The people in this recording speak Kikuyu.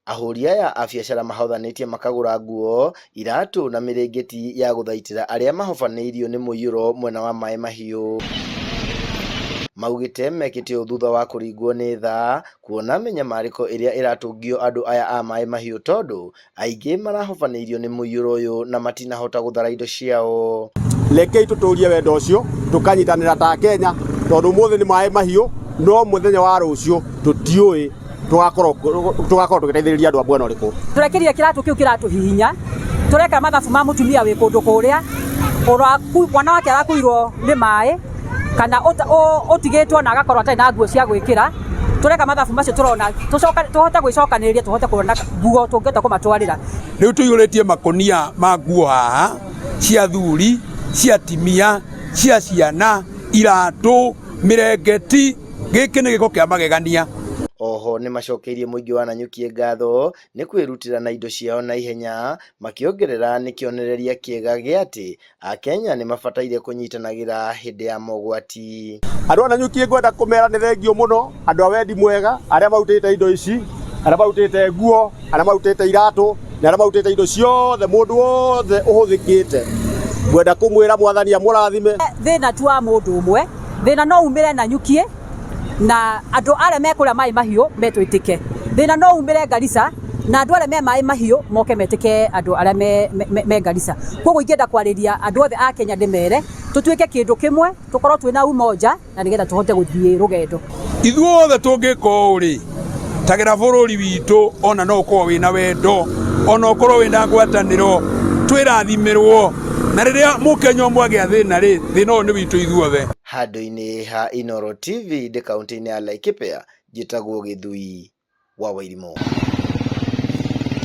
Ahũri aya a biacara mahothanĩtie makagũra nguo, iratũ na mĩrĩngĩti ya gũthaitĩra arĩa mahobanĩirio nĩ mũiyũro mwena wa Maĩ Mahiũ. Maugĩte mekĩte ũũ thutha wa kũringwo nĩ tha kuona mĩnyamarĩko ĩrĩa ĩratũngio andũ aya a Maĩ Mahiũ tondũ aingĩ marahobanĩirio nĩ mũiyũro ũyũ na matinahota gũthara indo ciao. Rekei tũtũrie wendo ũcio tũkanyitanĩra ta Kenya tondũ ũmũthĩ nĩ Maĩ Mahiũ no mũthenya wa rũciũ tũtiũĩ tugakorwo tũgĩteithĩrĩria andũ a mwena ũrĩkũ. Tũrekerire kĩratũ kĩu kĩratũhihinya, tũreka mathabu ma mũtumia wĩ kũndũ kũrĩa mwana wake arakuirwo nĩ maĩ kana ũtigĩtwo na agakorwo atarĩ na nguo cia gwĩkĩra. Tũreka mathabu macio tũrona tũhote gwĩcokanĩrĩria tũhote kuona nguo tũngĩhota kũmatwarĩra. Rĩu tũiyũrĩtie makonia ma nguo haha cia thuri, cia timia, cia ciana, iratũ, mĩrengeti. Gĩkĩ nĩ gĩko kĩa magegania. Oho nĩ macokeirie mũingĩ wa Nanyuki ngatho nĩ kwĩrutĩra na indo ciao na ihenya, makĩongerera nĩ kĩonereria kĩega gĩa atĩ Akenya nĩ mabataire kũnyitanagĩra hĩndĩ ya mogwati. Andũ a Nanyuki ngwenda kũmera nĩ thengio mũno, andũ a wendi mwega, arĩa marutĩte indo ici, arĩa marutĩte nguo, arĩa marutĩte iratũ, na arĩa marutĩte indo ciothe, mũndũ wothe ũhũthĩkĩte. Ngwenda kũmwĩra Mwathani amũrathime. Thĩna tu wa mũndũ ũmwe, thĩna no umĩre Nanyuki na andũ arĩa mekũrĩa Maĩ Mahiũ metwĩtĩke. Thĩna no umĩre Garissa na andũ arĩa me Maĩ Mahiũ moke metĩke andũ arĩa me Garissa. Koguo ingĩenda kwarĩria andũ othe a Kenya ndĩmere tũtuĩke kĩndũ kĩmwe, tũkorwo twĩna umoja na nĩgetha tũhote gũthiĩ rũgendo. Ithuothe tũngĩka ũrĩ tagĩra bũrũri witũ, ona no ũkorwo wĩna wendo, ona ũkorwo wĩna ngwatanĩro, twĩrathimirwo. Na rĩrĩa mũkenya ũmwe agĩa thĩna rĩ, thĩna ũyũ nĩ witũ ithuothe. Handũ-inĩ ha Inooro TV ndĩ kaunti-inĩ ya Laikipia, njĩtagwo Gĩthui wa Wairimũ.